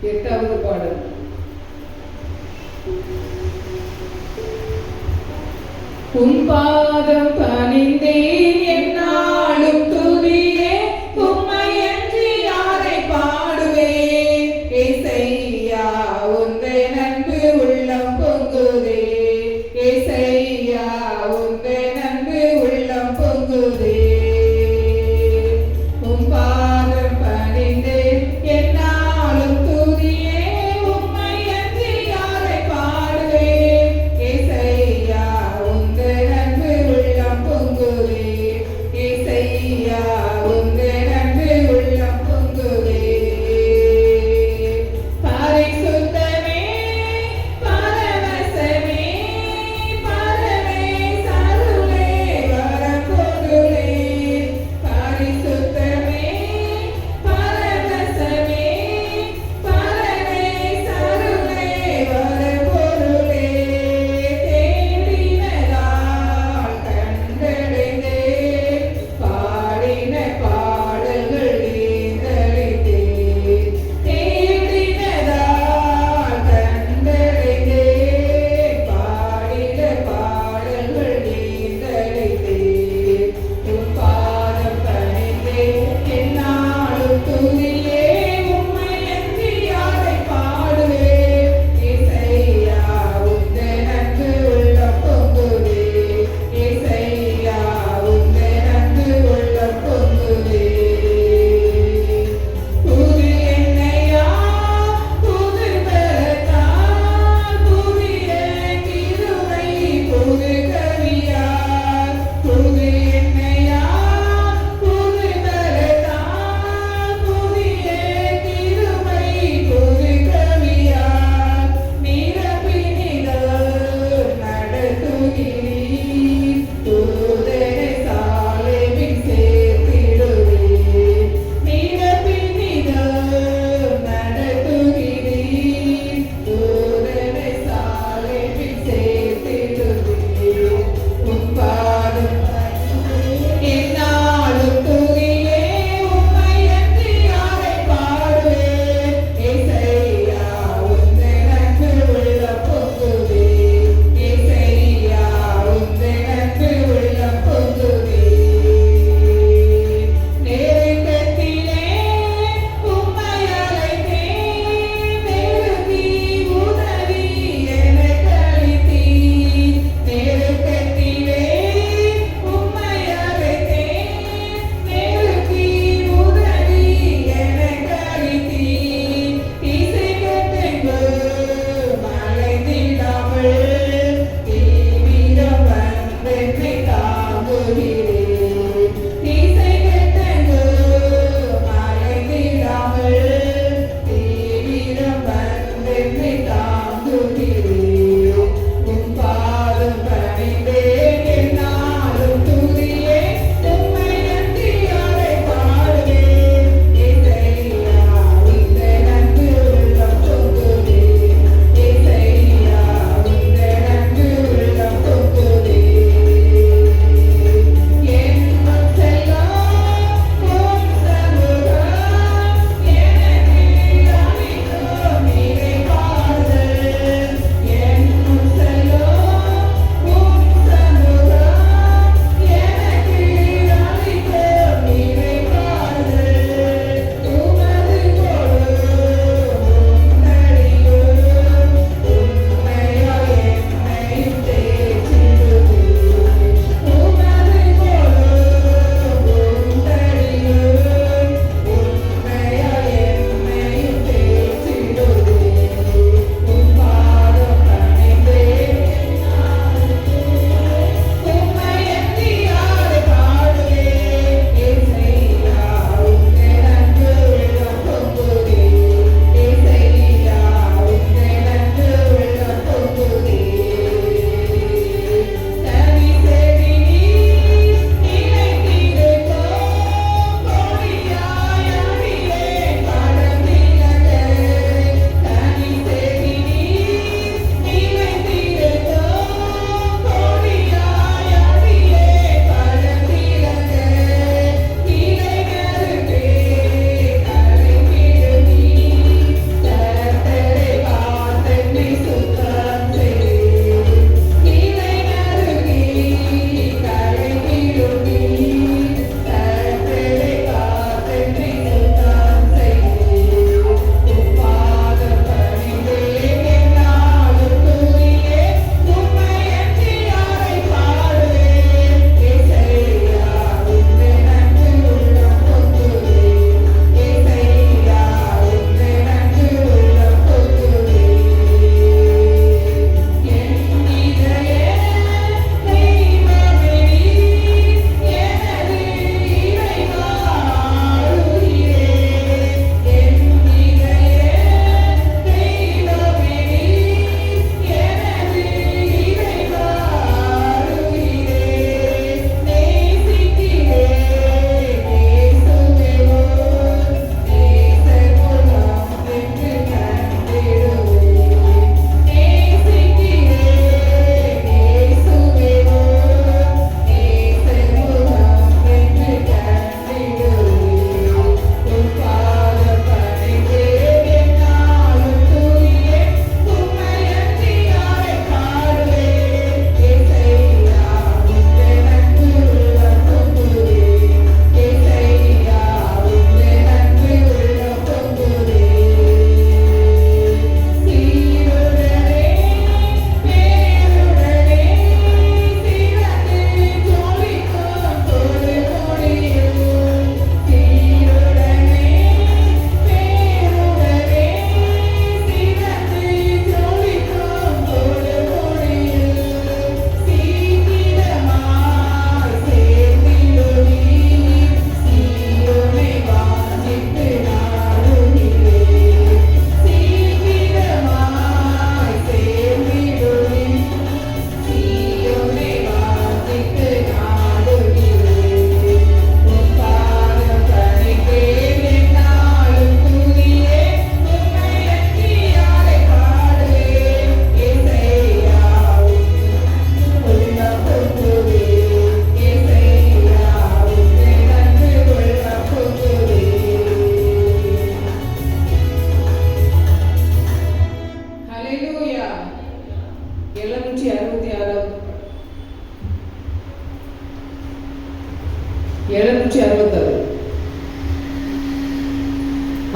8வது பாடல். உன் பாதம் பணிந்தேன் என்னாலும் துதியே உம்மை அன்றி யாரை பாடுவேன் ஏசையா உந்தன் அன்பு உள்ளம் பொங்குதே ஏசையா உந்தன் அன்பு உள்ளம் பொங்குதே உன் பாதம் பணிந்தேன் என்னாலும் துதியே உம்மை அன்றி யாரை பாடுவேன் ஏசையா உந்தன் அன்பு உள்ளம் பொங்குதே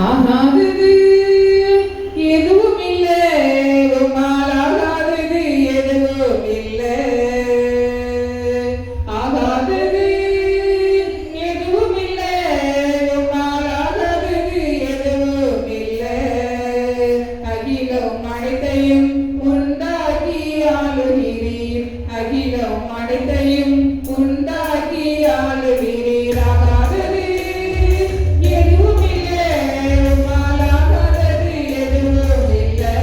ஆகாதது எதுவும் இல்லை, உம்மால் ஆகாதது எதுவும் இல்லை. ஆகாதது எதுவும் இல்லை, உம்மால் ஆகாதது எதுவும் இல்லை. அகிலம் அனைத்தையும் உண்டாக்கி ஆளுகிறீர், அகிலம் அனைத்தையும் உண்டாக்கி ஆளுகிறீர். ஆகாதது எதுவும் இல்லை, உம்மால் ஆகாதது எதுவும் இல்லை.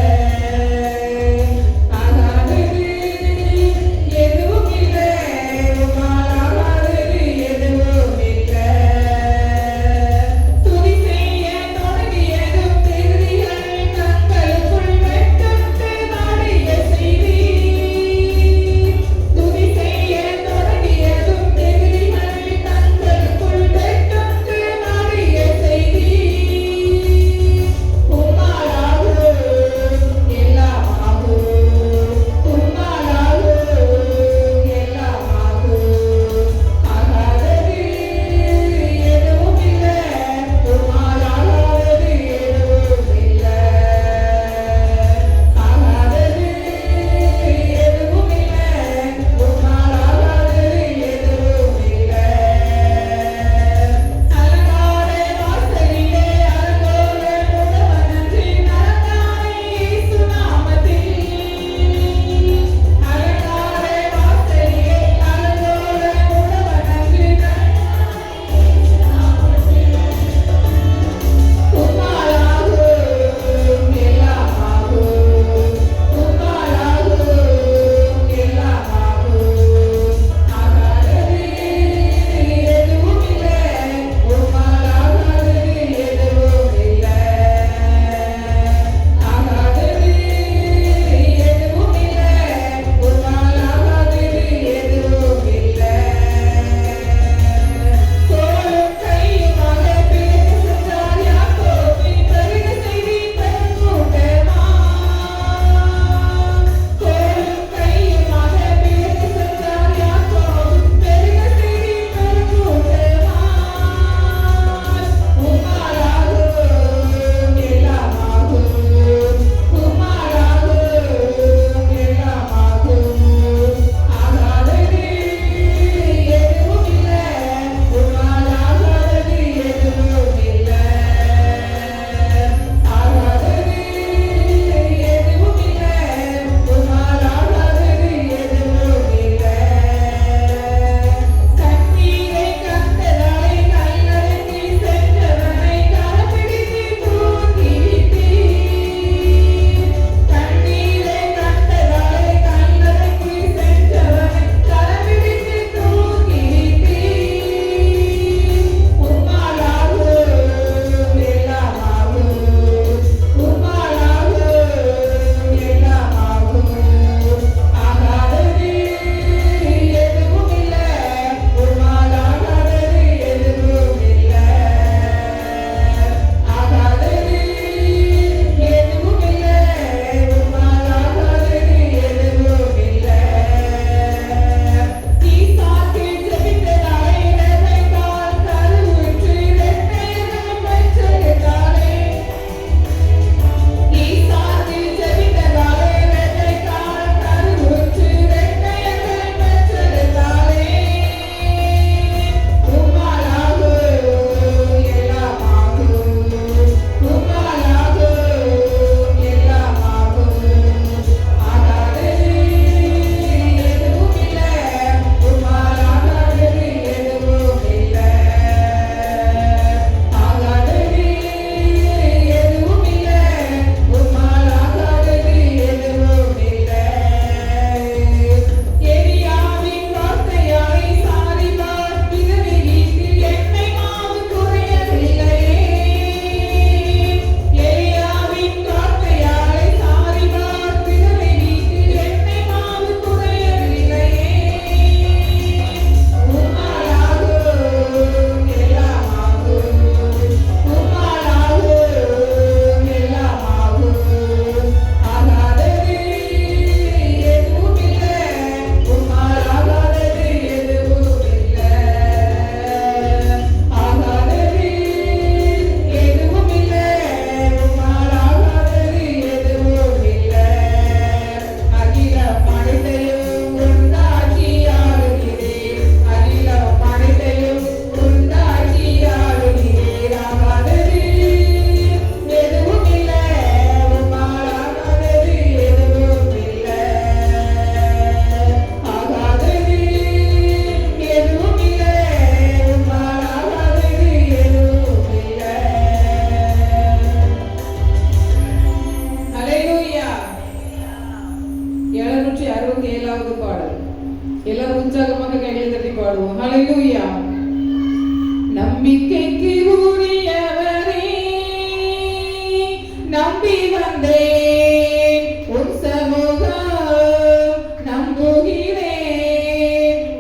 நம்பி வந்தேன் உன் சமூகம், நம்புகிறேன்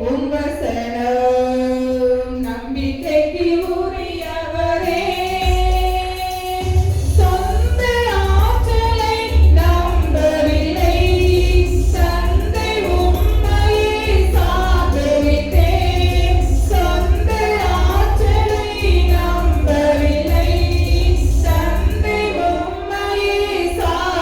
உன் வசனம். நம்பிக்கைக்கு உரியவரே, சொந்த ஆற்றலை நம்பவில்லை, தந்தை உம்மையே சார்ந்துவிட்டேன். சொந்த ஆற்றலை நம்பவில்லை, தந்தை உம்மையே சார்ந்துவிட்டேன்.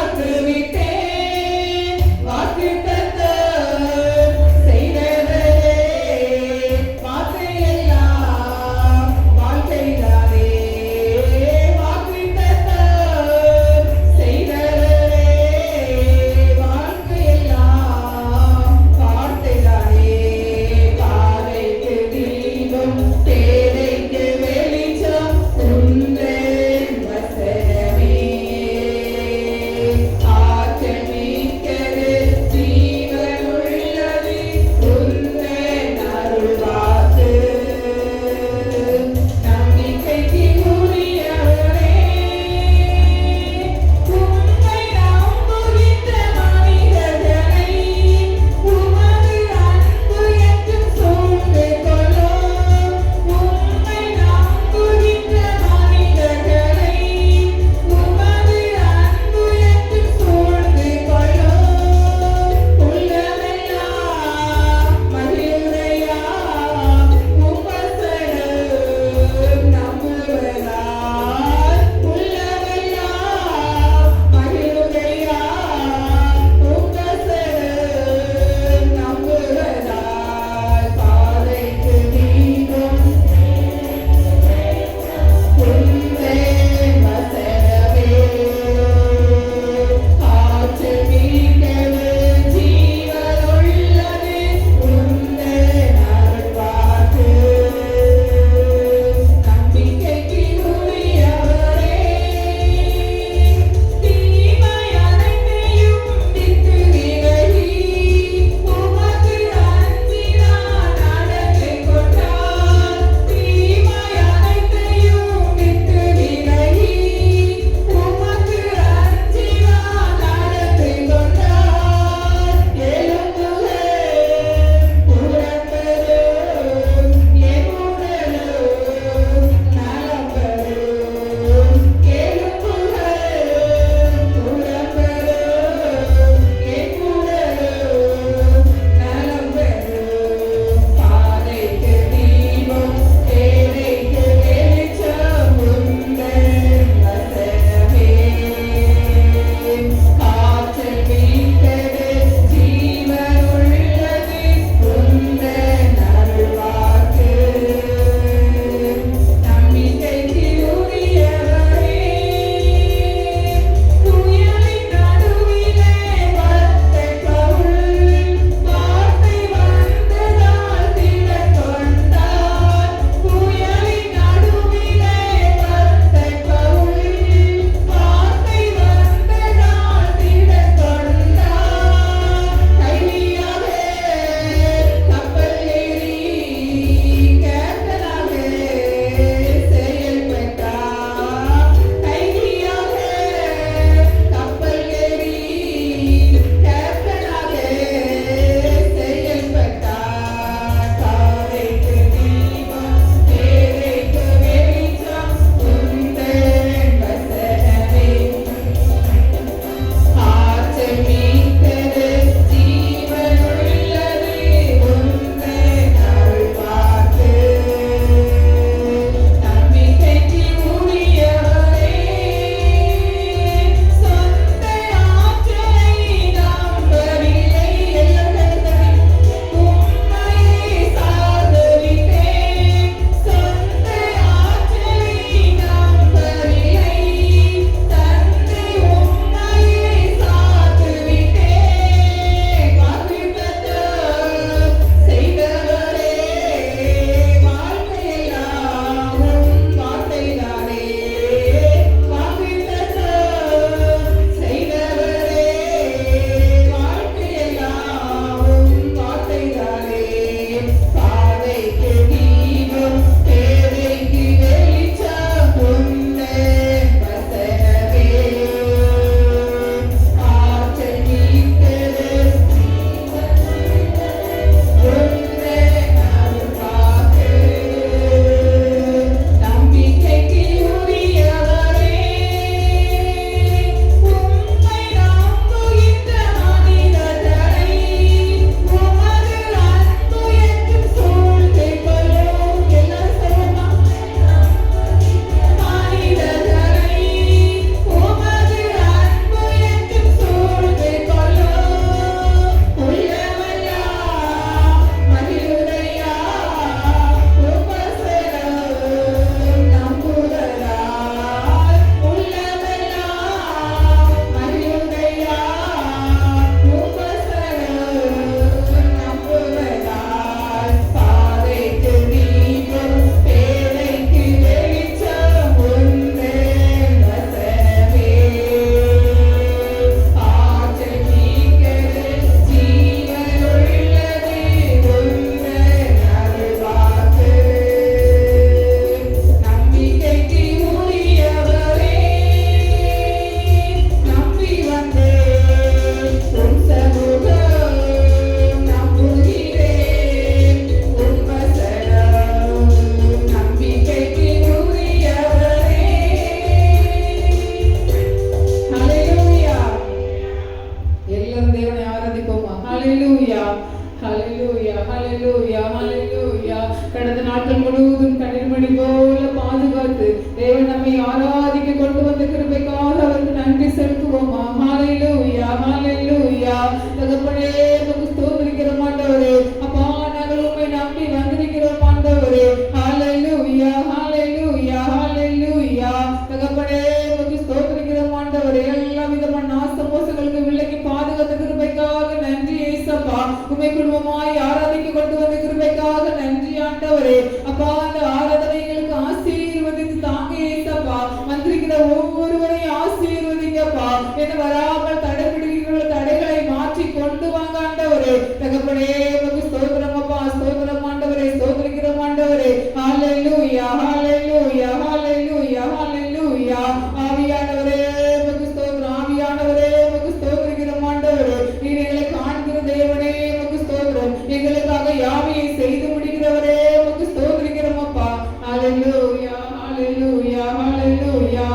தந்த கிருபைக்காக அவருக்கு நன்றி செலுத்துவோமா. ஹalleluya ஹalleluya. தகப்பனே உமக்கு ஸ்தோத்திரிக்கிறோம் ஆண்டவரே. அப்பா நாங்கள் உம்மை நம்பி வந்திருக்கிறோம் ஆண்டவரே. ஹalleluya ஹalleluya ஹalleluya. தகப்பனே உமக்கு ஸ்தோத்திரிக்கிறோம் ஆண்டவரே. எல்லா விதமான நாசமோசங்களுக்கு விலக்கி பாதுகாத்த கிருபைக்காக நன்றி இயேசப்பா. உம்மை குடும்பமாய் ஆராதிக்க கொண்டு வந்த கிருபைக்காக நன்றி ஆண்டவரே. அப்பா அந்த ஆராதனைகளுக்கு ஆசீர்வதித்து தாங்க இயேசப்பா. வந்திருக்கிற ஒவ்வொருவரையும் ஆசீர்வதிங்கப்பா. என்ன வராமல் தடைபிடிக்கிற தடைகளை மாற்றி கொண்டு வாங்க ஆண்டவரே. தகப்பனே உமக்கு ஸ்தோத்திரம் அப்பா. ஸ்தோத்திரம் ஆண்டவரே. ஸ்தோத்திரிக்கிறோம் ஆண்டவரே. ஹalleluya ஹalleluya ஹalleluya ஹalleluya. ஆவியானவரே உமக்கு ஸ்தோத்திரம். ஆவியானவரே உமக்கு ஸ்தோத்திரிக்கிறோம் ஆண்டவரே. நீர் எங்களை காண்கிற தேவனே உமக்கு ஸ்தோத்திரம். எங்களுக்காக யாவையை செய்து முடிக்கிறவரே உமக்கு ஸ்தோத்திரிக்கிறோம் அப்பா. ஹalleluya ஹalleluya ஹalleluya.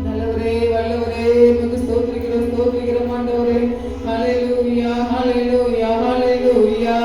நல்லவரே வல்லவரே உமக்கு ஸ்தோத்திரிக்கிறோம் ஸ்தோத்திரிக்கிறோம் ஆண்டவரே. ஹalleluya ஹalleluya ஹalleluya.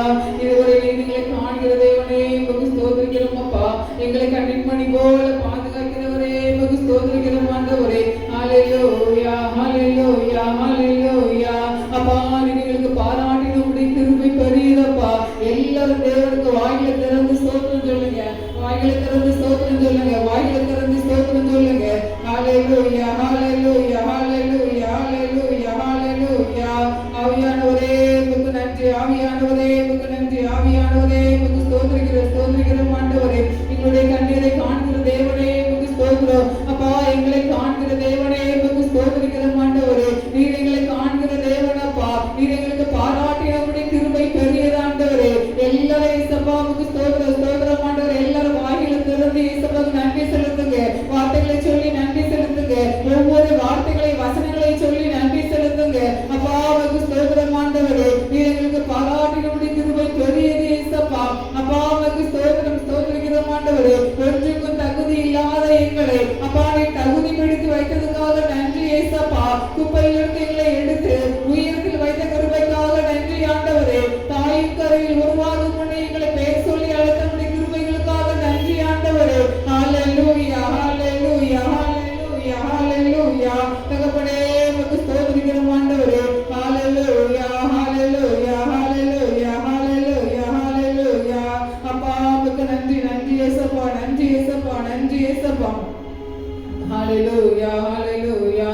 இதுவரை எங்களை காண்கிற தேவனே உமக்கு ஸ்தோத்திரிக்கிறோம் அப்பா. எங்களை கண்ணின் மணி போல பாதுகாக்கிறவரே உமக்கு ஸ்தோத்திரிக்கிறோம் ஆண்டவரே. ஹalleluya ஹalleluya ஹalleluya. அப்பா எங்களுக்கு பாராட்டின உம்முடைய கிருபை பெரியதப்பா. எல்லாரும் தேவனுக்கு வாயில திறந்து ஸ்தோத்திரம் சொல்லுங்க. வாயில திறந்து ஸ்தோத்திரம் சொல்லுங்க. வாயில திறந்து ஸ்தோத்திரம் சொல்லுங்க. ஹalleluya ஹalleluya ஹalleluya ஹalleluya ஹalleluya. ஆவியானவரே உமக்கு நன்றி. ஆவியானவரே உமக்கு நன்றி. ஆவியானவரே உமக்கு ஸ்தோத்திரிக்கிறோம் ஆண்டவரே. எங்களுடைய கண்ணீரை காண்கிற தேவனே உமக்கு ஸ்தோத்திரம் அப்பா. எங்களை காண்கிற தேவனே உமக்கு ஸ்தோத்திரிக்கிறோம் ஆண்டவரே. நீர் எங்களை காண்கிற தேவனப்பா. நீர் எங்களுக்கு பாராட்டினவுடைய கிருபை பெரியதாண்டவரே. எல்லாரும் இயேசப்பா உமக்கு ஸ்தோத்திரம் ஸ்தோத்திரம் ஆண்டவரே. எல்லாரும் வாயில திறந்து இயேசப்பாவுக்கு நன்றி செலுத்துங்க. வார்த்தைகளை சொல்லி நன்றி செலுத்துங்க. ஒவ்வொரு வார்த்தைகளை வசனங்களை சொல்லி நன்றி செலுத்துங்க. அப்பா உமக்கு ஸ்தோத்திரம் ஆண்டவரே. நீர் எங்களுக்கு பாராட்டினவுடைய கிருபை பெரியது இயேசப்பா. அப்பா உமக்கு ஸ்தோத்திரம் ஸ்தோத்திரிக்கிறோம் ஆண்டவரே. ஒன்றுக்கும் தகுதி இல்லாத எங்களை அப்பா நீர் தகுதி பிடித்து வைத்ததுக்காக நன்றி இயேசப்பா. குப்பையிலிருந்து எங்களை எடுத்து உயரத்தில் வைத்த கிருபைக்காக நன்றி ஆண்டவரே. தாயின் கரையில் உருவாகும் முன்னே எங்களை பெயர் சொல்லி அழைத்தவருடைய கிருபைகளுக்காக நன்றி ஆண்டவரே. ஹalleluya ஹalleluya ஹalleluya ஹalleluya. தகப்பனே உமக்கு ஸ்தோத்திரிக்கிறோம் ஆண்டவரே. ஹalleluya ஹalleluya ஹalleluya ஹalleluya ஹalleluya. அப்பா உமக்கு நன்றி நன்றி இயேசப்பா. நன்றி இயேசப்பா. நன்றி இயேசப்பா. ஹalleluya ஹalleluya.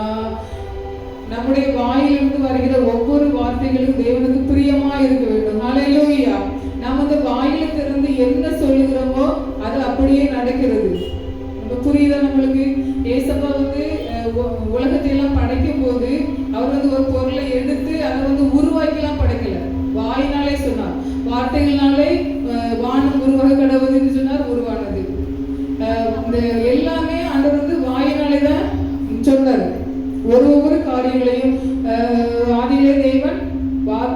நம்முடைய வாயிலிருந்து வருகிற ஒவ்வொரு வார்த்தைகளும் தேவனுக்கு பிரியமா இருக்க வேண்டும். ஹalleluya. நாம் அந்த வாயில திறந்து என்ன சொல்லுகிறோமோ அது அப்படியே நடக்கிறது. நம்ம புரியுதா நம்மளுக்கு? ஏசப்பா உலகத்தை எல்லாம் படைக்கும் போது அவர் ஒரு பொருளை எடுத்து அதை உருவாக்கிலாம் படைக்கல. வாயினாலே சொன்னார். வார்த்தைகள்னாலே வானம் உருவாக கடவுதுன்னு சொன்னார். உருவானது இந்த எல்லாமே ஆண்டவர் வாயினாலே தான் சொன்னார். ஒவ்வொரு காரியங்களையும் ஆதியிலே தேவன்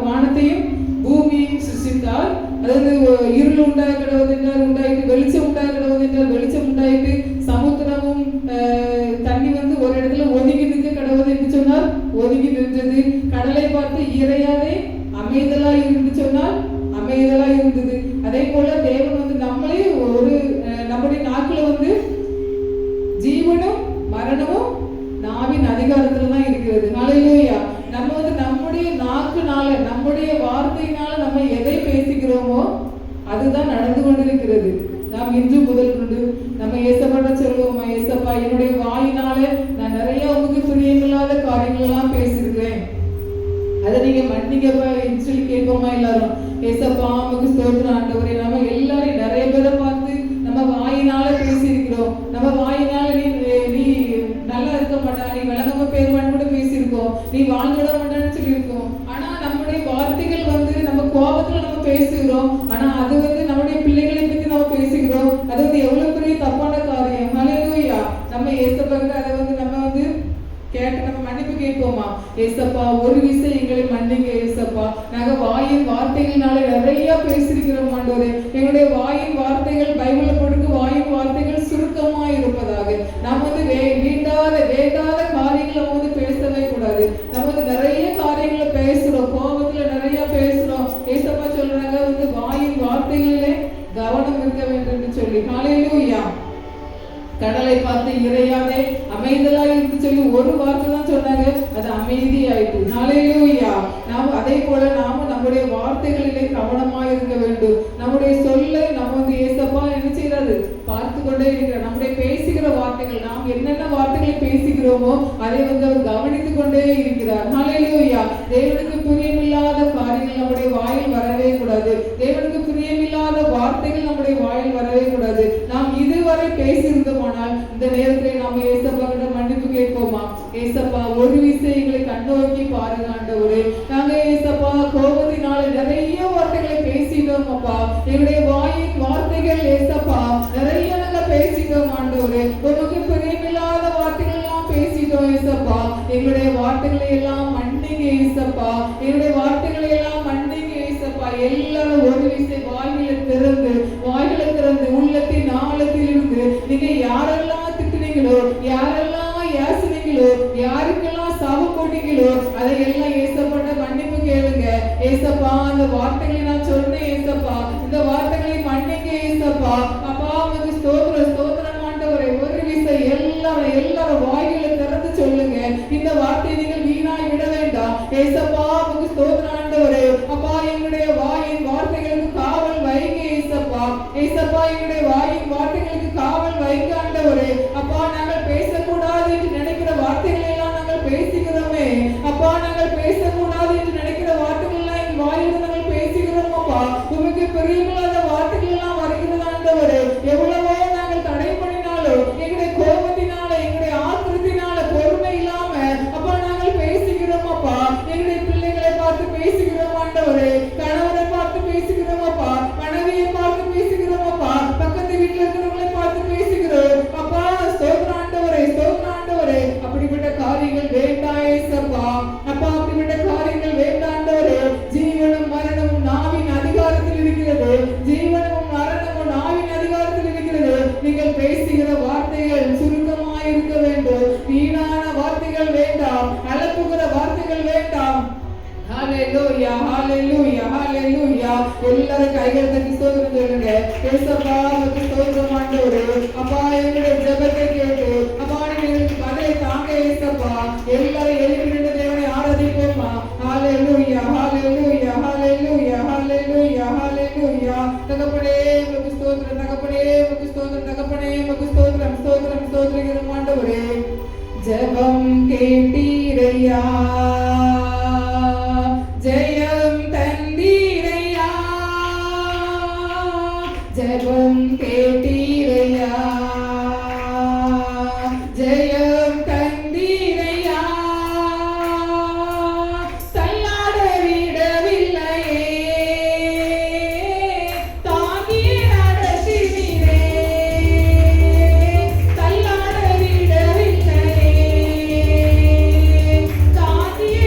வானத்தையும் பூமியையும் சிருஷ்டித்தார். அதாவது இருள் உண்டாக கிடவது என்றால் உண்டாயிட்டு, வெளிச்சம் உண்டாக கிடவது என்றால் வெளிச்சம் உண்டாயிட்டு, சமுத்திரமும் தண்ணி ஒரு இடத்துல ஒதுங்கி நிற்க கிடவது என்று சொன்னார். ஒதுங்கி நின்றது. கடலை பார்த்து இறையாதே அமைதலா இருந்து சொன்னால் அமைதலா இருந்தது. அதே போல தேவன் நம்மளே நம்முடைய நாக்குல ஜீவனும் மரணமும் நாவின் அதிகாரத்துல தான் இருக்கிறது. ஹalleluya. நம்ம நம்முடைய நாக்குனால நம்முடைய வார்த்தையினால நம்ம எதை பேசுகிறோமோ அதுதான் நடந்து கொண்டிருக்கிறது. நாம் இன்று முதல் கொண்டு நம்ம ஏசப்பாட்ட சொல்லுவோமா, ஏசப்பா என்னுடைய வாயினால நான் நிறைய உங்களுக்கு பிரியமில்லாத காரியங்கள் எல்லாம் பேசியிருக்கிறேன், அதை நீங்க மன்னிக்கப்பா சொல்லி கேட்போமா எல்லாரும்? ஏசப்பா நமக்கு ஸ்தோத்திரம் ஆண்டவரே. நம்ம எல்லாரையும் நிறைய பேரை பார்த்து நம்ம வாயினால பேசியிருக்கிறோம். நம்ம வாயினால நீ நல்லா இருக்க மாட்டா, நீ விளங்காம பேருமான்னு கூட பேசியிருக்கோம், நீ வாழ்ந்துட மாட்டான்னு சொல்லியிருக்கோம். ஆனா நம்முடைய வார்த்தைகள் நம்ம கோபத்துல நம்ம பேசுகிறோம். ஆனா அது நம்முடைய பிள்ளைகளை பத்தி நம்ம பேசுகிறோம். அது எவ்வளவு பெரிய தப்பான காரியம். ஹல்லேலூயா. நம்ம ஏசப்பாக்கு அதை நம்ம கேட்டு நம்ம மன்னிப்பு கேட்போமா? ஏசப்பா ஒரு விஷயம் எங்களை மன்னிங்க ஏசப்பா. நாங்க வாயின் வார்த்தைகள்னால நிறைய பேசியிருக்கிறோம் ஆண்டவரே. எங்களுடைய வாயின் வார்த்தைகள் பைபிள்ல போட்டு வாயின் வார்த்தைகள் சுருக்கமா இருப்பதாக. நம்ம வேண்டாத காரியங்களை நம்ம பேசவே கூடாது. நம்ம நிறைய காரியங்களை பேசுறோம், கோபத்துல நிறைய பேசுறோம். ஏசப்பா சொல்றாங்க வாயின் வார்த்தைகளிலே கவனம் இருக்க வேண்டும் என்று சொல்லி. ஹல்லேலூயா. கடலை பார்த்து இறையாதே அமைதலா இருந்து சொல்லி ஒரு வார்த்தை தான் சொன்னாங்க, அது அமைதியாயிட்டு. ஹல்லேலூயா. நாம் அதே போல நாம நம்முடைய வார்த்தைகளிலே கவனமா இருக்க வேண்டும். நம்முடைய சொல்லை நம்ம ஏசப்பா என்ன செய்யறாரு, பார்த்து கொண்டே இருக்கிறார். நம்முடைய பேசுகிற வார்த்தைகள், நாம் என்னென்ன வார்த்தைகளை பேசுகிறோமோ அதை அவர் கவனித்துக் கொண்டே இருக்கிறார். ஹல்லேலூயா. தேவனுக்கு பிரியமில்லாத காரியங்கள் நம்முடைய வாயில் வரவே கூடாது. தேவனுக்கு பிரியமில்லாத வார்த்தைகள் நம்முடைய வாயில் வரவே கூடாது. நாம் இதுவரை பேசியிருந்தோமானால் இந்த நேரத்தில் நம்ம ஏசப்பா கிட்ட மன்னிப்பு கேட்போமா? ஏசப்பா, ஒரு விஷயங்களை கண்ணோக்கி பாருங்க ஆண்டவரே. நாங்க ஏசப்பா கோபத்தினால நிறைய வார்த்தைகளை பேசிட்டோம் அப்பா. எங்களுடைய வாயின் வார்த்தைகள் ஏசப்பா நிறைய நாங்க பேசிட்டோம் ஆண்டவரே. உனக்கு பிரியமில்லாத வார்த்தைகள் எல்லாம் பேசிட்டோம் ஏசப்பா. எங்களுடைய வார்த்தைகளை எல்லாம் மன்னிங்க ஏசப்பா. எங்களுடைய வார்த்தைகளை எல்லாம் மன்னிங்க ஏசப்பா. எல்லாரும் ஒரு விஷயம் வாயில திறந்து உள்ளத்தின் ஆழத்தில் இருந்து நீங்க யாரெல்லாம் திட்டுனீங்களோ, யாரெல்லாம் யாசினீங்களோ, யாருக்கெல்லாம் சாப போட்டீங்களோ அதையெல்லாம் ஏசப்பட்ட மன்னிப்பு கேளுங்க ஏசப்பா. அந்த வார்த்தைகளை நான் சொன்னேன் ஏசப்பா, இந்த வார்த்தைகளை மன்னிங்க ஏசப்பா. அப்பா உங்களுக்கு ஸ்தோத்திரம் ஆண்டவரே. ஒரு விஷயம் எல்லாரும் வாய்களை திறந்து சொல்லுங்க. இந்த வார்த்தையை நீங்கள் வீணாய் விட வேண்டாம் ஏசப்பா. உங்களுக்கு ஸ்தோத்திரம் ஆண்டவரே. அப்பா, எங்களுடைய வாயின் வார்த்தைகளுக்கு காவல் வைங்க ஏசப்பா. ஏசப்பா, எங்களுடைய வாயின் வார்த்தைகளுக்கு காவல் வைங்க ஆண்டவரே. அப்பா, நாங்கள் பேசக்கூடாது என்று நினைக்கிற வார்த்தைகளை எல்லாம் நாங்கள் பேசுகிறோமே அப்பா. நாங்கள் பேசக்கூடாது என்று நினைக்கிற வார்த்தைகள் எல்லாம் எங்கள் வாயிலிருந்து நாங்கள் பேசுகிறோம் அப்பா. உங்களுக்கு பிரியமில்லாத வார்த்தைகள் எல்லாம் வருகிறது ஆண்டவரே. எவ்வளவோ நாங்கள் தடை பண்ணினாலும் எங்களுடைய கோபத்தினால, எங்களுடைய ஆத்திரத்தினால, பொறுமை இல்லாம அப்பா நாங்கள் பேசுகிறோம் அப்பா. எங்களுடைய பிள்ளைகளை பார்த்து பேசுகிறோம் ஆண்டவரே. கணவரை பார்த்து பேசுகிறோம் அப்பா. மனைவியை பார்த்து பேசுகிறோம் அப்பா. பக்கத்து வீட்டுல இருக்கிறவங்களை பார்த்து பேசுகிறோம் அப்பா. ஸ்தோத்திரம் ஆண்டவரே, ஸ்தோத்திரம் ஆண்டவரே. அப்படிப்பட்ட காரியங்கள் வேண்டாம் ஏசப்பா. அப்பா, அப்படிப்பட்ட காரியங்கள் வேண்டாம் ஆண்டவரே. ஜீவனும் மரணமும் நாவின் அதிகாரத்தில் இருக்கிறது. ஜீவனும் மரணமும் நாவின் அதிகாரத்தில் இருக்கிறது. நீங்கள் பேசுகிற வார்த்தைகள் சுருக்கமாய் இருக்க வேண்டும். வீணான வார்த்தைகள் வேண்டாம். அலப்புகிற வார்த்தைகள் வேண்டாம். ஹல்லேலூயா, ஹல்லேலூயா, ஹல்லேலூயா. எல்லாரும் கைகள் தட்டி ஸ்தோத்திரம் சொல்லுங்க. ஏசப்பா, உங்களுக்கு ஸ்தோத்திரம் ஆண்டவரே. அப்பா, எங்களுடைய ஜெபத்தை கேட்டு அப்பா எங்களுக்கு பதிலை தாங்க ஏசப்பா. எல்லாரும் எழுப்பி நின்று தேவனை ஆராதிப்போமா? ஹல்லேலூயா, ஹல்லேலூயா, ஹல்லேலூயா, ஹல்லேலூயா, ஹல்லேலூயா. தகப்பனே உங்களுக்கு ஸ்தோத்திரம், தகப்பனே உங்களுக்கு ஸ்தோத்திரம், தகப்பனே உங்களுக்கு ஸ்தோத்திரம், ஸ்தோத்திரம், ஸ்தோத்திரிக்கிறோம் ஆண்டவரே. ஜெபம் கேட்டீரையா, ஜெயம் தந்தீரையா. ஜெபம் கேட்டீரையா, ஜெயம் தந்தீரையா. தள்ளாட விடவில்லையே, தாங்கியே நடத்தினீரே. தள்ளாட விடவில்லையே, தாங்கியே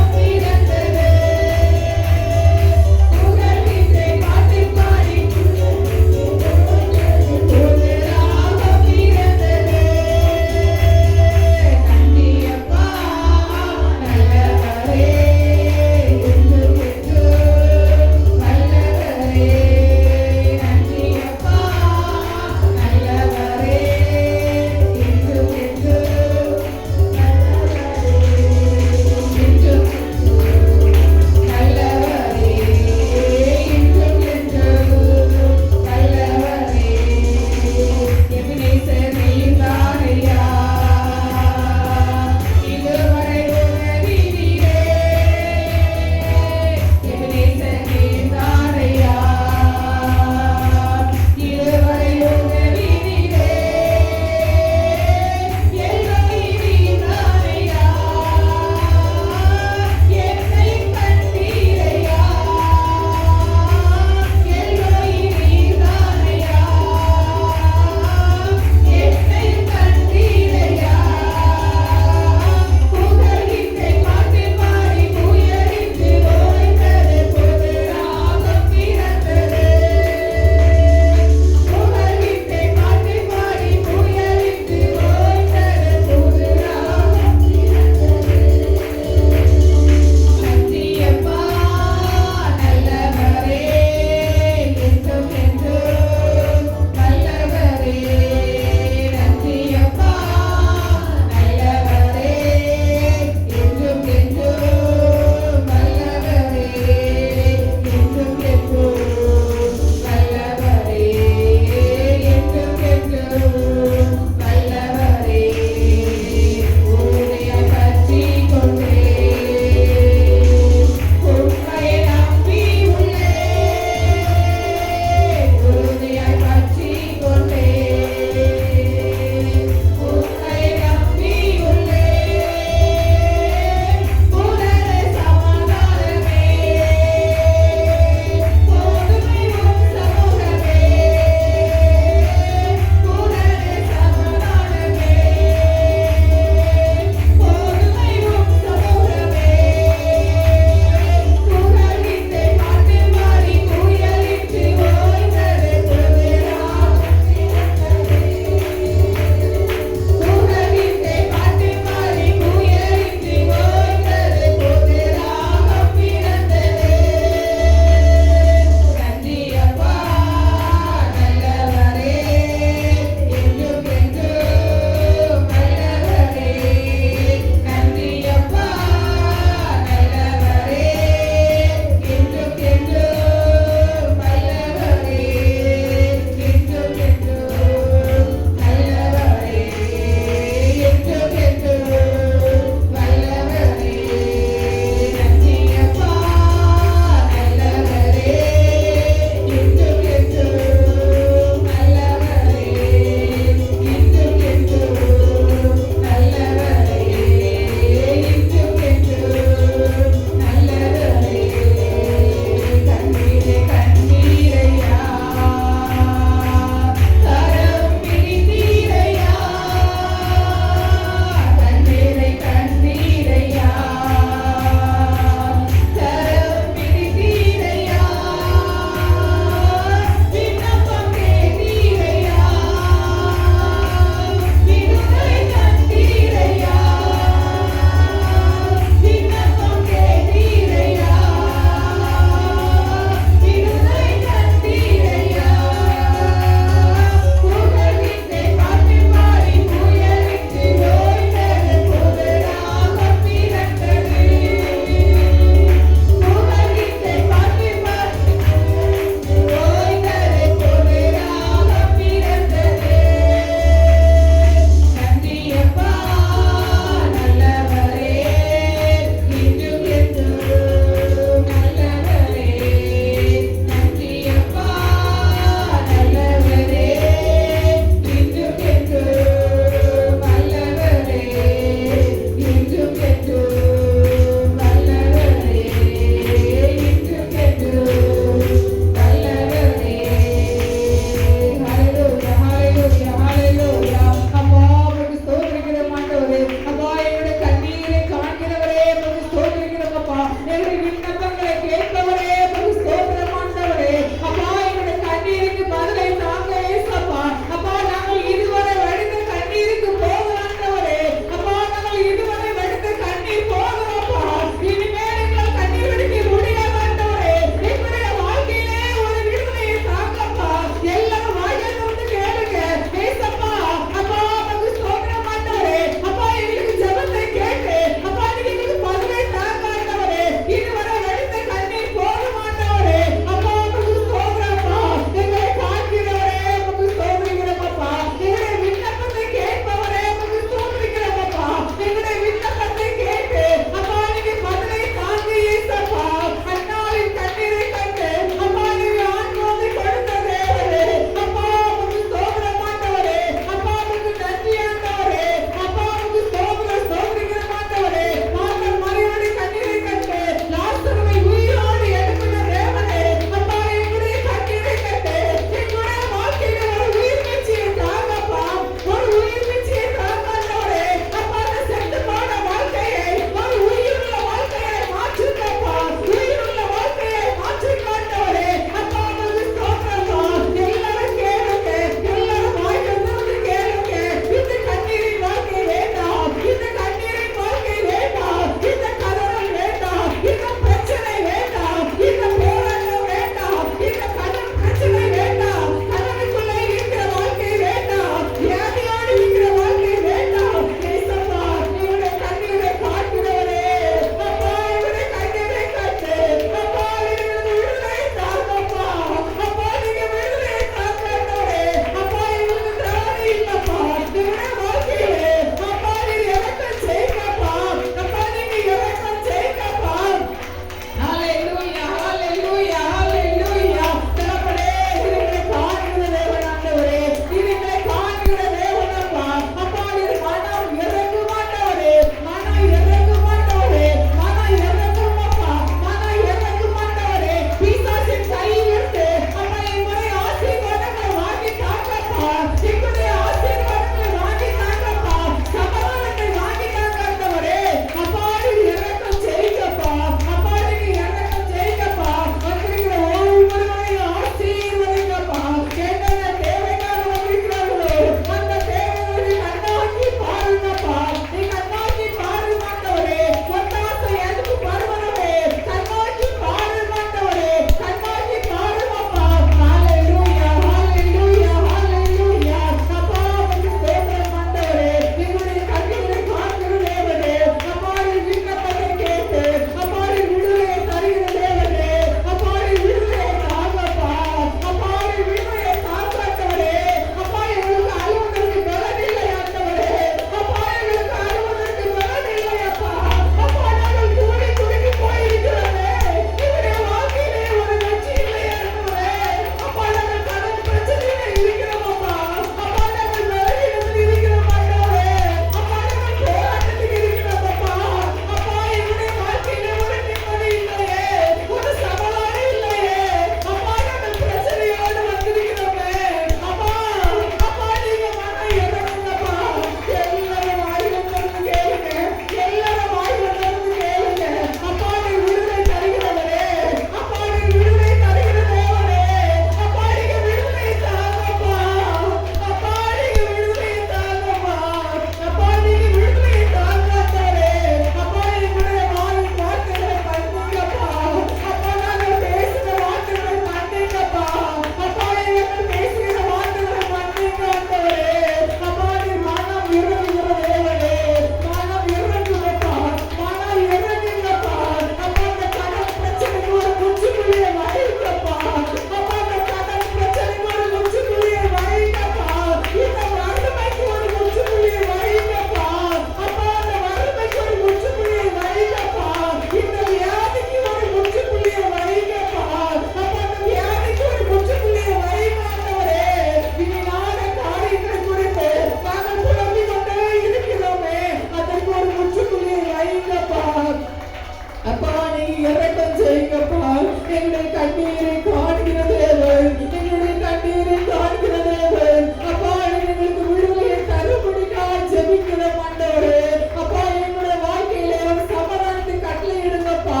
எங்களுடைய கண்ணீரை காண்கிற தேவன், எங்களுடைய கண்ணீரை காண்கிற தேவன். அப்பா எங்களுக்கு விடுதலையை தரும்படியாக ஜெபிக்கிறோம் ஆண்டவரே. அப்பா எங்களுடைய வாழ்க்கையில ஒரு சமாதானத்தை கட்டளையிடுங்கப்பா.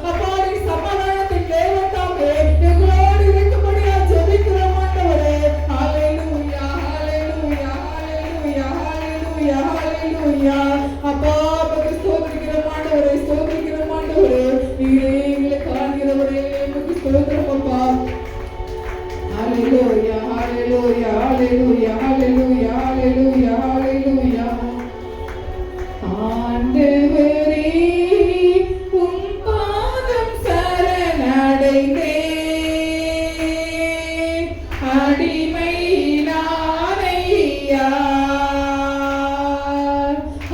அப்பா நீ சமாதானத்தின் தேவன் தாமே, எங்களோடு இருக்கும்படியாக ஜெபிக்கிறோம் ஆண்டவரே. ஹalleluya ஹalleluya ஹalleluya ஹalleluya ஹalleluya. அப்பா உமக்கு ஸ்தோத்திரிக்கிறோம் ஆண்டவரே, ஸ்தோத்திரிக்கிறோம் ஆண்டவரே. நீரே எங்களை காண்கிறவரே, உமக்கு ஸ்தோத்திரம் அப்பா. ஹalleluya ஹalleluya ஹalleluya ஹalleluya ஹalleluya ஹalleluya. ஆண்டவரே உம் பாதம் சரணடைந்தேன், அடிமை நானையா.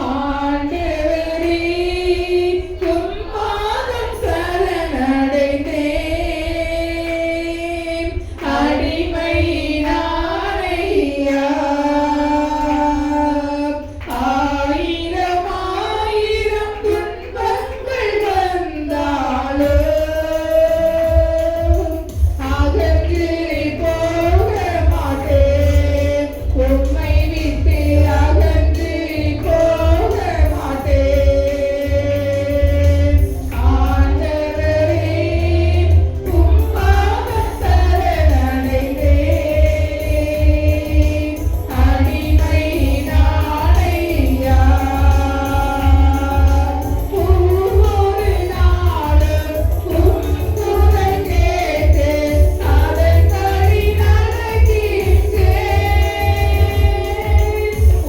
ஆண்டவரே உம் பாதம் சரணடைந்தேன், அடிமை நானையா. ஆயிரம் ஆயிரம் துன்பங்கள் வந்தாலும் அகன்று போக மாட்டேன், உம்மை விட்டு அகன்று போக மாட்டேன். ஆண்டவரே உம் பாதம் சரணடைந்தேன், அடிமை நானையா. ஒவ்வொரு நாளும் உம் குரல் கேட்டு அதன்படி நடக்கின்றேன்.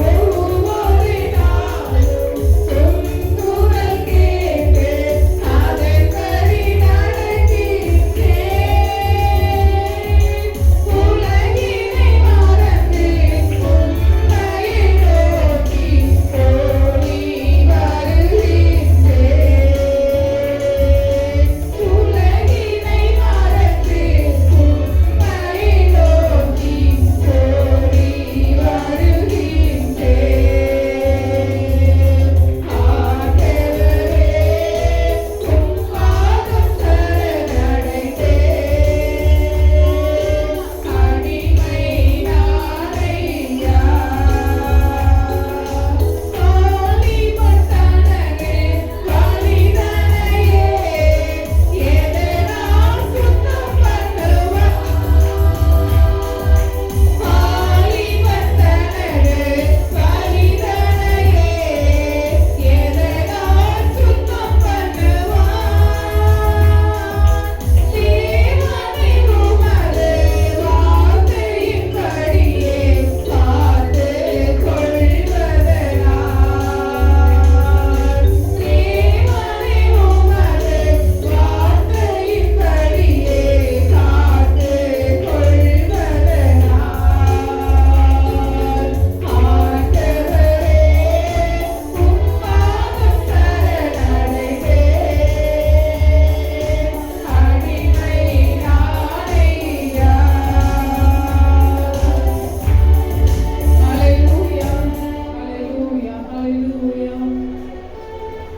ஒவ்வொரு நாளும் உம் குரல் கேட்டு அதன்படி நடக்கின்றேன். உலகினை மறந்து உம்மையை நோக்கி ஓடி வருகின்றேன். உலகினை மறந்து உம்மையை நோக்கி ஓடி வருகின்றேன். ஆண்டவரே உம் பாதம் சரணடைந்தேன், அடிமை நானையா. வாலிபத்தனமே வாலிதனையே எதனால் சுத்தம் பண்ணுவான். வாலிபத்தனமே வாலிதனையே எதனால் சுத்தம் பண்ணுவான். தேவனை உமது வார்த்தையின்படியே காத்து கொள்வதனால். தேவனை உமது வார்த்தையின்படியே காத்து கொள்வதனால். ஆண்டவரே உம் பாதம் சரணடைந்தேன், அடிமை நானையா. ஹalleluya ஹalleluya ஹalleluya.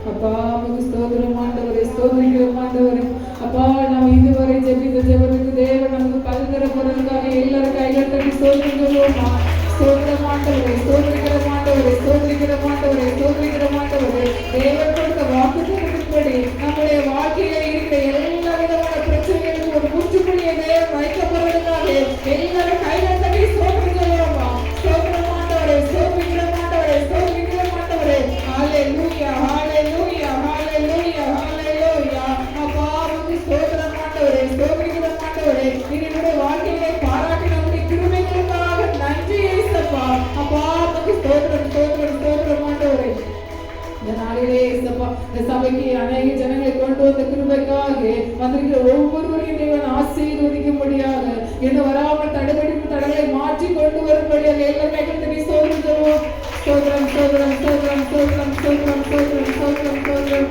அப்பா உமக்கு ஸ்தோத்திரம் ஆண்டவரே, ஸ்தோத்திரிக்கிறோம் ஆண்டவரே. அப்பா நாம் இதுவரை ஜெபித்த ஜெபத்துக்கு தேவன் நமக்கு பதில் தர போறதுக்காக எல்லாரும் கைகள் தட்டி ஸ்தோத்திரிக்கிறோமா. ஸ்தோத்திரம் ஆண்டவரே, ஸ்தோத்திரிக்கிறோம் ஆண்டவரே, ஸ்தோத்திரிக்கிறோம் ஆண்டவரே, ஸ்தோத்திரிக்கிறோம் ஆண்டவரே. தேவன் கொடுத்த வாக்குத்தத்தத்தின்படி நம்முடைய வாழ்க்கையில இருக்கிற எல்லா விதமான பிரச்சனைகளுக்கும் ஒரு முற்றுப்புள்ளியை தேவன் வைக்க போறதுக்காக எல்லாரும் கைகள் தட்டி ஸ்தோத்திரிக்கிறோமா. ஸ்தோத்திரம் ஆண்டவரே, ஸ்தோத்திரிக்கிறோம் ஆண்டவரே, ஸ்தோத்திரிக்கிறோம் ஆண்டவரே. ஹalleluya ஹalleluya ஹalleluya ஹalleluya. அப்பா உமக்கு ஸ்தோத்திரம் ஆண்டவரே, ஸ்தோத்திரிக்கிறோம் ஆண்டவரே. என்னுடைய வாழ்க்கையை பாராட்டின உம்முடைய கிருபைகளுக்காக நன்றி இயேசுப்பா. அப்பா உமக்கு ஸ்தோத்திரம் ஸ்தோத்திரம் ஸ்தோத்திரம் ஆண்டவரே. இந்த நாளிலே இயேசுப்பா இந்த சபைக்கு அநேக ஜனங்களை கொண்டு வந்த கிருபைக்காக வந்திருக்கிற ஒவ்வொருவரையும் தேவன் ஆசீர்வதிக்கும்படியாக இன்னும் வராமல் தடைபடிப்பு தடைகளை மாற்றி கொண்டு வரும்படியாக எல்லா கைகள் தண்ணி ஸ்தோத்திரம் ஸ்தோத்திரம் ஸ்தோத்திரம் ஸ்தோத்திரம் ஸ்தோத்திரம் ஸ்தோத்திரம் ஸ்தோத்திரம் ஸ்தோத்திரம் ஸ்தோத்திரம்.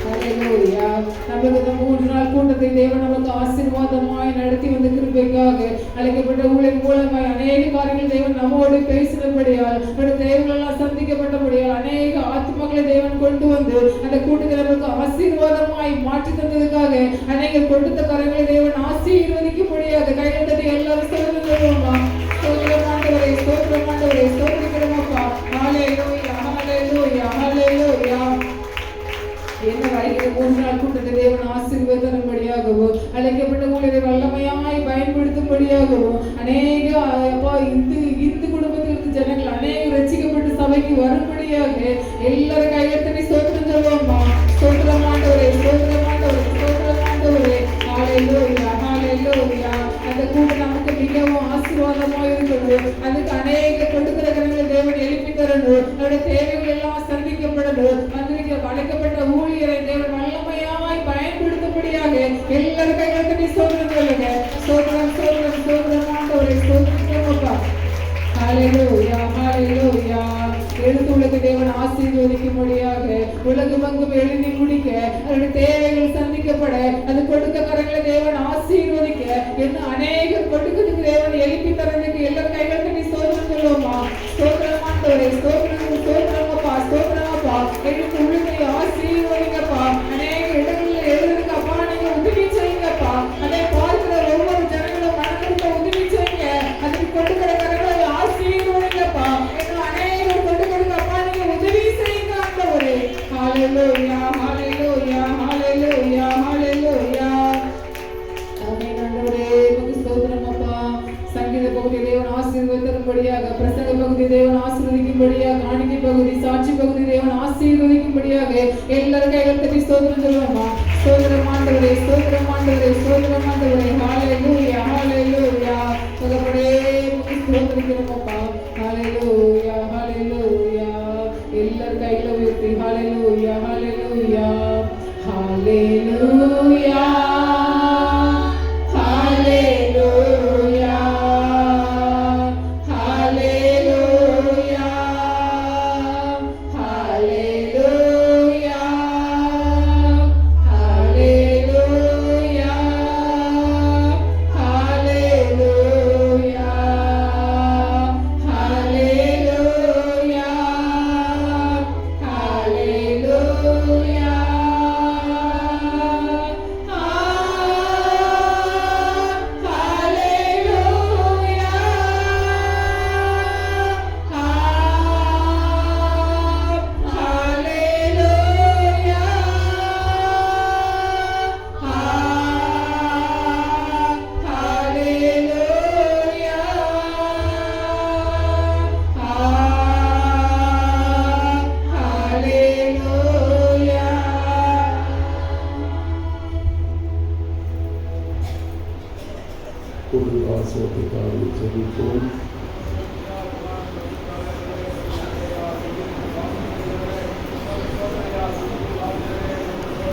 ஹalleluya. நமக்கு இந்த 3 நாள் கூட்டத்தை தேவன் நமக்கு ஆசீர்வாதமாய் நடத்தி வந்த கிருபைக்காக அழைக்கப்பட்ட ஊழியர் மூலமாய் அநேக காரியங்கள் தேவன் நம்மோடு பேசினபடியால் நம்முடைய தேவைகள் எல்லாம் சந்திக்கப்பட்டபடியால் அநேக ஆத்மாக்களை தேவன் கொண்டு வந்து அந்த கூட்டத்தை நமக்கு ஆசீர்வாதமாய் மாற்றி தந்ததுக்காக அநேக கொடுத்த கரங்களை தேவன் ஆசீர்வதிக்கும்படியாக கையில் தட்டி எல்லாரும் சொல்லுவோமா. ஸ்தோத்திரமாண்டவரே, ஸ்தோத்திரமாண்டவரே, ஸ்தோத்திரிக்கிறோமப்பா. ஹல்லேலூயா, ஹல்லேலூயா, ஹல்லேலூயா. என்ன வருகிற 3 நாள் கூட்டத்தை தேவன் ஆசீர்வதிக்கும்படியாகவும் அழைக்கப்பட்ட ஊழியரை வல்லமையாய் பயன்படுத்தும்படியாகவும் அநேக இந்து குடும்பத்திலிருந்து ஜனங்கள் அநேக ரட்சிக்கப்பட்டு சபைக்கு வரும்படியாக எல்லாரும் கையெழுத்தனை ஸ்தோத்திரம் சொல்லுவோம்மா. ஸ்தோத்திரமாண்டவரே, ஸ்தோத்திரமாண்டவரே, ஸ்தோத்திரமாண்டவரே. ஹல்லேலூயா, ஹல்லேலூயா. அந்த கூட்டம் நமக்கு மிகவும் ஆசீர்வாதமாக இருக்கிறது. அதுக்கு அநேக கொடுக்கிற கரங்களை தேவன் எழுப்பி தரணும். அவருடைய தேவைகள் எல்லாம் சந்திக்கப்படணும். வந்திருக்கிற அழைக்கப்பட்ட ஊழியரை தேவன் வல்லமையாய் பயன்படுத்தும்படியாக எல்லாரும் கையெழுத்தனை ஸ்தோத்திரம் சொல்லுங்க. ஸ்தோத்திரம், ஸ்தோத்திரம், ஸ்தோத்திரமாண்டவரே, ஸ்தோத்திரிக்கிறோமப்பா. ஹல்லேலூயா, ஹல்லேலூயா. எழுத்துள்ளது தேவன் ஆசீர்வதிக்கும்படியாக உலகமெங்கும் எழுதி முடிக்க அவருடைய தேவைகள் சந்திக்கப்பட அது கொடுக்க கரங்களை தேவன் ஆசீர்வதிக்க இன்னும் அநேகர் கொடுக்கிறதுக்கு தேவன் எழுப்பி தரதுக்கு எல்லாரும் கைகளுக்கு ஸ்தோத்திரம் சொல்லுவோமா. ஸ்தோத்திரமாண்டவரே, ஸ்தோத்திரம், ஸ்தோத்திரமப்பா, ஸ்தோத்திரமப்பா. எழுத்து உள்ளதை ஆசீர்வதிங்கப்பா. அநேக இடங்களில் எழுதுறதுக்கு அப்பா நீங்க உதவி செய்யுங்கப்பா. அதை பார்க்கிற ஒவ்வொரு ஜனங்களும் மனதிற்கு உதவி செய்யுங்க. அதுக்கு கொடுக்கிற கரங்களை ஆசீர்வதிங்கப்பா. இன்னும் அநேகர் கொடுக்கிறதுக்கு அப்பா நீங்க உதவி செய்யுங்க ஆண்டவரே. ஹல்லேலூயா, ஹல்லேலூயா, ஹல்லேலூயா, ஹல்லேலூயா. ஆமென் ஆண்டவரே, உமக்கு ஸ்தோத்திரம் அப்பா. சங்கீத பகுதி தேவன் ஆசீர்வதிக்கும்படியாக, பிரசங்க பகுதி தேவன் ஆசீர்வதிக்கும்படியாக, காணிக்கை பகுதி, சாட்சி பகுதி தேவன் ஆசீர்வதிக்கும்படியாக எல்லாரும் கைகள் தட்டி ஸ்தோத்திரம் சொல்லுவோமா. ஸ்தோத்திரம் ஆண்டவரே, ஸ்தோத்திரம் ஆண்டவரே, ஸ்தோத்திரம் ஆண்டவரே. ஹல்லேலூயா, ஹல்லேலூயா. தகப்பனே உமக்கு ஸ்தோத்திரிக்கிறோம் அப்பா. ஹல்லேலூயா, ஹல்லேலூயா. எல்லாரும் கைகளை உயர்த்தி ஹல்லேலூயா, ஹல்லேலூயா, ஹல்லேலூயா, ஹல்லேலூயா, ஹல்லேலூயா, ஹல்லேலூயா, ஹல்லேலூயா, ஹல்லேலூயா, ஹல்லேலூயா, ஹல்லேலூயா. ஒரு வாசத்துக்காக ஜெபிப்போம்.